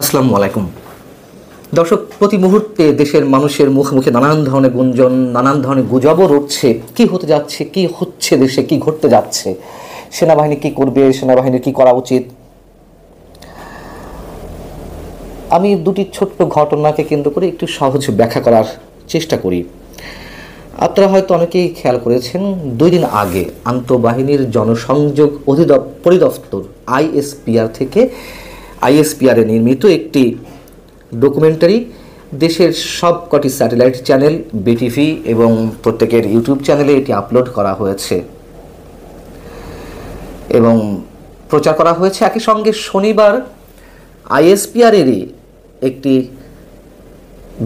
আসসালামু আলাইকুম দর্শক, প্রতি মুহূর্তে দেশের মানুষের মুখে মুখে নানান ধরনের গুঞ্জন, নানান ধরনের গুজবও উঠছে। কি হতে যাচ্ছে, কি হচ্ছে, দেশে কি ঘটতে যাচ্ছে, সেনাবাহিনী কি করবে, সেনাবাহিনীর কি করা উচিত। আমি দুটি ছোট্ট ঘটনাকে কেন্দ্র করে একটু সহজ ব্যাখ্যা করার চেষ্টা করি। আপনারা হয়তো অনেকেই খেয়াল করেছেন, 2 দিন আগে আন্তঃবাহিনীর জনসংযোগ পরিদপ্তর আইএসপিআর থেকে আইএসপিআরে নির্মিত একটি ডকুমেন্টারি দেশের সবকটি স্যাটেলাইট চ্যানেল, বিটিভি এবং প্রত্যেকের ইউটিউব চ্যানেলে এটি আপলোড করা হয়েছে এবং প্রচার করা হয়েছে। একই সঙ্গে শনিবার আইএসপিআরেরই একটি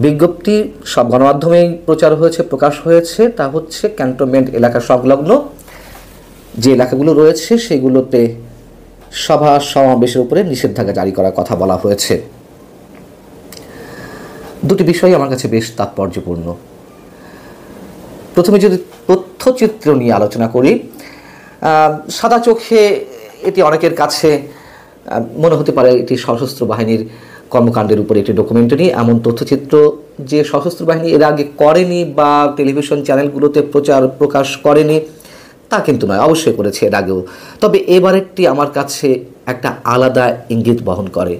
বিজ্ঞপ্তি সব গণমাধ্যমেই প্রচার হয়েছে, প্রকাশ হয়েছে। তা হচ্ছে ক্যান্টনমেন্ট এলাকা সংলগ্ন যে এলাকাগুলো রয়েছে সেগুলোতে সভা সমাবেশের উপরে নিষেধাজ্ঞা জারি করার কথা বলা হয়েছে। দুটি বিষয় আমার কাছে বেশ তাৎপর্যপূর্ণ। প্রথমে যদি তথ্যচিত্র নিয়ে আলোচনা করি, সাদা চোখে এটি অনেকের কাছে মনে হতে পারে এটি সশস্ত্র বাহিনীর কর্মকাণ্ডের উপরে একটি ডকুমেন্টারি। এমন তথ্যচিত্র যে সশস্ত্র বাহিনী এর আগে করেনি বা টেলিভিশন চ্যানেলগুলোতে প্রকাশ করেনি তা কিন্তু নয়, অবশ্যই করেছে এর আগেও। তবে এবারেরটি আমার কাছে একটা আলাদা ইঙ্গিত বহন করে।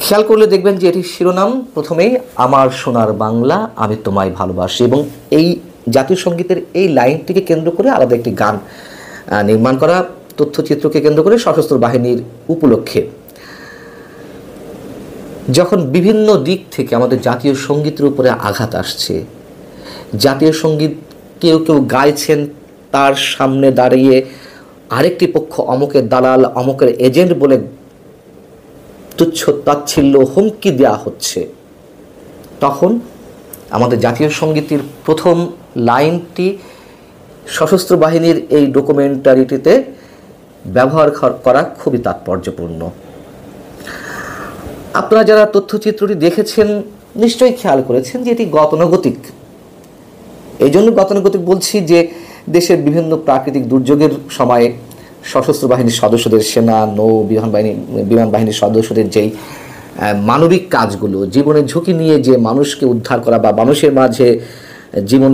খেয়াল করলে দেখবেন যে এটির শিরোনাম প্রথমেই আমার সোনার বাংলা, আমি তোমায় ভালোবাসি, এবং এই জাতীয় সঙ্গীতের এই লাইনটিকে কেন্দ্র করে আলাদা একটি গান নির্মাণ করা, তথ্যচিত্রকে কেন্দ্র করে সশস্ত্র বাহিনীর উপলক্ষে। যখন বিভিন্ন দিক থেকে আমাদের জাতীয় সঙ্গীতের উপরে আঘাত আসছে, জাতীয় সঙ্গীত কেউ কেউ গাইছেন, তার সামনে দাঁড়িয়ে আরেকটি পক্ষ অমুকের দালাল, অমুকের এজেন্ট বলে তুচ্ছ তাচ্ছিল্য হুমকি দেওয়া হচ্ছে, তখন আমাদের জাতীয় সঙ্গীতের প্রথম লাইনটি সশস্ত্র বাহিনীর এই ডকুমেন্টারিটিতে ব্যবহার করা খুবই তাৎপর্যপূর্ণ। আপনারা যারা তথ্যচিত্রটি দেখেছেন নিশ্চয়ই খেয়াল করেছেন যে এটি গতানুগতিক। এই জন্য গতানুগতিক বলছি যে দেশের বিভিন্ন প্রাকৃতিক দুর্যোগের সময়ে সশস্ত্র বাহিনীর সদস্যদের, সেনা, নৌ, বিমান বাহিনীর সদস্যদের যেই মানবিক কাজগুলো, জীবনের ঝুঁকি নিয়ে যে মানুষকে উদ্ধার করা বা মানুষের মাঝে জীবন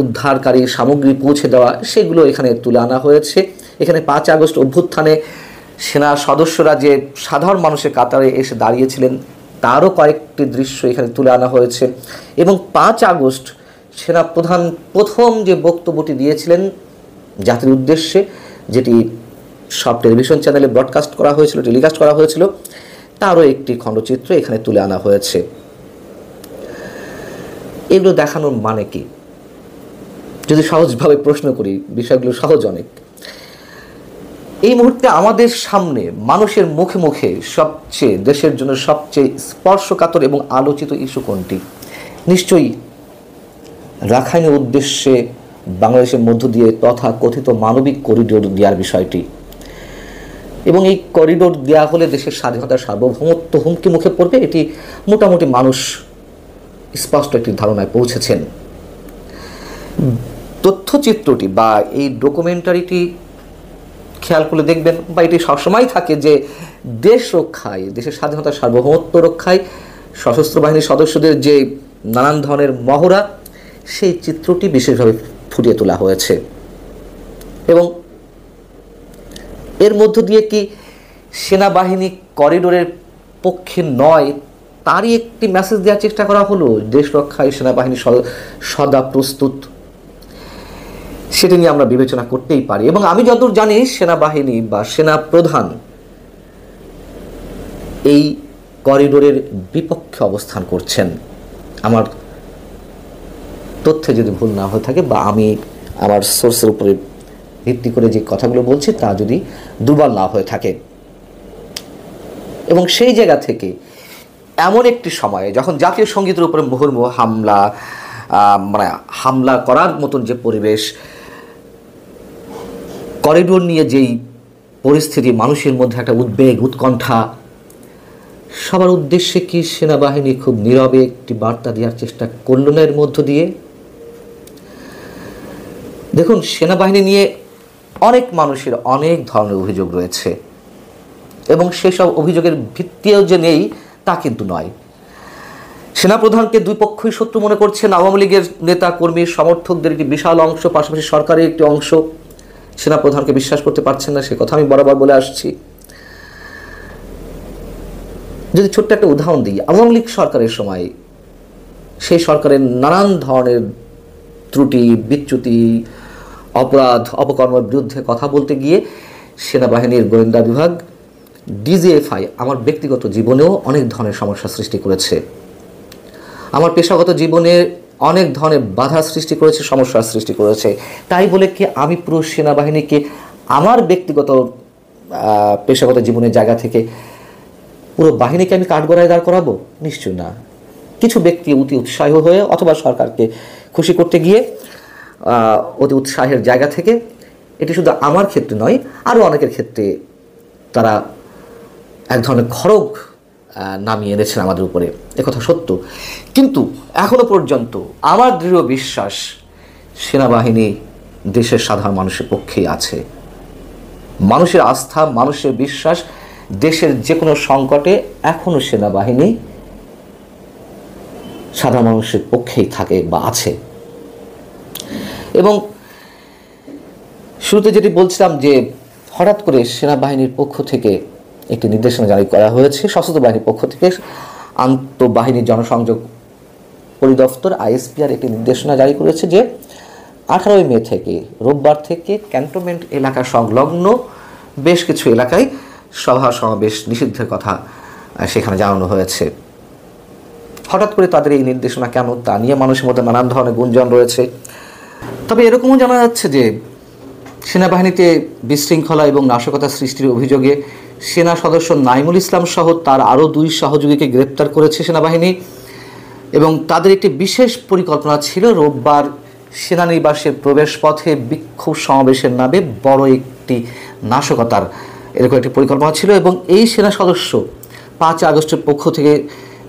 উদ্ধারকারী সামগ্রী পৌঁছে দেওয়া, সেগুলো এখানে তুলে আনা হয়েছে। এখানে 5 আগস্ট অভ্যুত্থানে সেনা সদস্যরা যে সাধারণ মানুষের কাতারে এসে দাঁড়িয়েছিলেন তারও কয়েকটি দৃশ্য এখানে তুলে আনা হয়েছে। এবং 5 আগস্ট সেনা প্রধান প্রথম যে বক্তব্যটি দিয়েছিলেন জাতির উদ্দেশ্যে, যেটি সব টেলিভিশন চ্যানেলে ব্রডকাস্ট করা হয়েছিল, টেলিকাস্ট করা হয়েছিল, তারও একটি খণ্ডচিত্র এখানে তুলে আনা হয়েছে। এগুলো দেখানোর মানে কি? যদি সহজভাবে প্রশ্ন করি, বিষয়গুলো সহজ অনেক। এই মুহূর্তে আমাদের সামনে মানুষের মুখে মুখে সবচেয়ে, দেশের জন্য সবচেয়ে স্পর্শকাতর এবং আলোচিত ইস্যু কোনটি? নিশ্চয়ই রাখাইনের উদ্দেশ্যে বাংলাদেশের মধ্য দিয়ে তথা কথিত মানবিক করিডোর দেওয়ার বিষয়টি। এবং এই করিডোর দেওয়া হলে দেশের স্বাধীনতার সার্বভৌমত্ব হুমকি মুখে পড়বে, এটি মোটামুটি মানুষ স্পষ্ট একটি ধারণায় পৌঁছেছেন। তথ্যচিত্রটি বা এই ডকুমেন্টারিটি খেয়াল করলে দেখবেন, বা এটি সবসময় থাকে যে দেশ রক্ষায়, দেশের স্বাধীনতার সার্বভৌমত্ব রক্ষায় সশস্ত্র বাহিনীর সদস্যদের যে নানান ধরনের মহড়া, সেই চিত্রটি বিশেষভাবে ফুটিয়ে তোলা হয়েছে। এবং এর মধ্য দিয়ে কি সেনাবাহিনী করিডোরের পক্ষে নয় তারই একটি মেসেজ দেওয়ার চেষ্টা করা হলো, দেশ রক্ষায় সেনাবাহিনী সদা প্রস্তুত, সেটা নিয়ে আমরা বিবেচনা করতেই পারি। এবং আমি যতদূর জানি সেনাবাহিনী বা সেনা প্রধান এই করিডোরের বিপক্ষে অবস্থান করছেন, আমার তথ্যে যদি ভুল না হয়ে থাকে বা আমি আমার সোর্সের উপরে ভিত্তি করে যে কথাগুলো বলছি তা যদি দুর্বল না হয়ে থাকে। এবং সেই জায়গা থেকে এমন একটি সময়ে যখন জাতীয় সঙ্গীতের উপরে মুহুর্মুহু হামলা করার মতন যে পরিবেশ, করিডোর নিয়ে যেই পরিস্থিতি, মানুষের মধ্যে একটা উদ্বেগ, উৎকণ্ঠা, সবার উদ্দেশ্যে কি সেনাবাহিনী খুব নীরবে একটি বার্তা দেওয়ার চেষ্টা করল না এর মধ্য দিয়ে? দেখুন, সেনাবাহিনী নিয়ে অনেক মানুষের অনেক ধরনের অভিযোগ রয়েছে। এবং সেসব অভিযোগের ভিত্তিও যে নেই তা কিন্তু নয়। সেনাপ্রধানকে দুই পক্ষই শত্রু মনে করছেন আওয়ামী লীগের নেতা কর্মী সমর্থকদের একটি বিশাল অংশ, পাশাপাশি সরকারের একটি অংশ সেনাপ্রধানকে বিশ্বাস করতে পারছেন না, সে কথা আমি বরাবর বলে আসছি। যদি ছোট্ট একটা উদাহরণ দিই, আওয়ামী লীগ সরকারের সময় সেই সরকারের নানান ধরনের ত্রুটি, বিচ্যুতি, অপরাধ, অপকর্মের বিরুদ্ধে কথা বলতে গিয়ে সেনাবাহিনীর গোয়েন্দা বিভাগ ডিজিএফআই আমার ব্যক্তিগত জীবনেও অনেক ধরনের সমস্যা সৃষ্টি করেছে, আমার পেশাগত জীবনে অনেক ধরনের বাধা সৃষ্টি করেছে, সমস্যার সৃষ্টি করেছে। তাই বলে কি আমি পুরো সেনাবাহিনীকে আমার ব্যক্তিগত পেশাগত জীবনের জায়গা থেকে পুরো বাহিনীকে আমি কাঠগড়ায় দাঁড় করাবো? নিশ্চয়ই না। কিছু ব্যক্তি অতি উৎসাহী হয়ে অথবা সরকারকে খুশি করতে গিয়ে অতি উৎসাহের জায়গা থেকে, এটি শুধু আমার ক্ষেত্রে নয়, আরও অনেকের ক্ষেত্রে তারা এক ধরনের খড়গ নামিয়ে এনেছেন আমাদের উপরে, একথা সত্য। কিন্তু এখনো পর্যন্ত আমার দৃঢ় বিশ্বাস সেনাবাহিনী দেশের সাধারণ মানুষের পক্ষেই আছে। মানুষের আস্থা, মানুষের বিশ্বাস দেশের যে কোনো সংকটে এখনো সেনাবাহিনী সাধারণ মানুষের পক্ষেই থাকে বা আছে। এবং শুরুতে যেটি বলছিলাম যে হঠাৎ করে সেনাবাহিনীর পক্ষ থেকে একটি নির্দেশনা জারি করা হয়েছে, সশস্ত্র বাহিনীর পক্ষ থেকে আন্তঃবাহিনী জনসংযোগ পরিদপ্তর আইএসপিআর একটি নির্দেশনা জারি করেছে যে 18 মে থেকে, রোববার থেকে ক্যান্টনমেন্ট এলাকা সংলগ্ন বেশ কিছু এলাকায় সভা সমাবেশ নিষিদ্ধের কথা সেখানে জানানো হয়েছে। হঠাৎ করে তাদের এই নির্দেশনা কেন, তা নিয়ে মানুষের মধ্যে নানান ধরনের গুঞ্জন রয়েছে। তবে এরকমও জানা যাচ্ছে যে সেনাবাহিনীতে বিশৃঙ্খলা এবং নাশকতা সৃষ্টির অভিযোগে সেনা সদস্য নাইমুল ইসলাম সহ তার আরও 2 সহযোগীকে গ্রেপ্তার করেছে সেনাবাহিনী, এবং তাদের একটি বিশেষ পরিকল্পনা ছিল রোববার সেনানিবাসের প্রবেশপথে বিক্ষোভ সমাবেশের নামে বড় একটি নাশকতার এরকম একটি পরিকল্পনা ছিল। এবং এই সেনা সদস্য 5 আগস্টের পক্ষ থেকে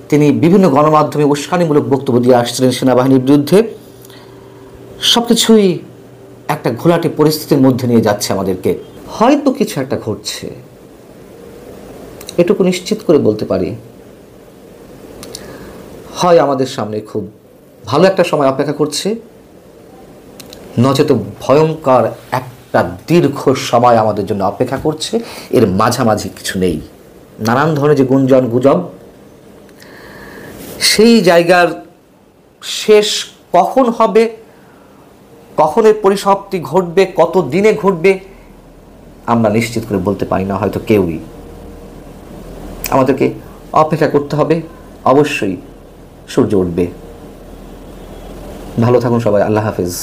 তিনি বিভিন্ন গণমাধ্যমে উস্কানিমূলক বক্তব্য দিয়ে আসছিলেন সেনাবাহিনীর বিরুদ্ধে। সব কিছুই একটা ঘোলাটে পরিস্থিতির মধ্যে নিয়ে যাচ্ছে আমাদেরকে। হয়তো কিছু একটা ঘটছে, এটুকু নিশ্চিত করে বলতে পারি। হয় আমাদের সামনে খুব ভালো একটা সময় অপেক্ষা করছে, নচেত ভয়ঙ্কর একটা দীর্ঘ সময় আমাদের জন্য অপেক্ষা করছে। এর মাঝামাঝি কিছু নেই। নানান ধরনের যে গুঞ্জন গুজব, সেই জায়গার শেষ কখন হবে, কখন এর পরিসমাপ্তি ঘটবে, কত দিনে ঘটবে, আমরা নিশ্চিত করে বলতে পারি না হয়তো কেউই। আমাদেরকে অপেক্ষা করতে হবে, অবশ্যই সূর্য উঠবে। ভালো থাকুন সবাই, আল্লাহ হাফেজ।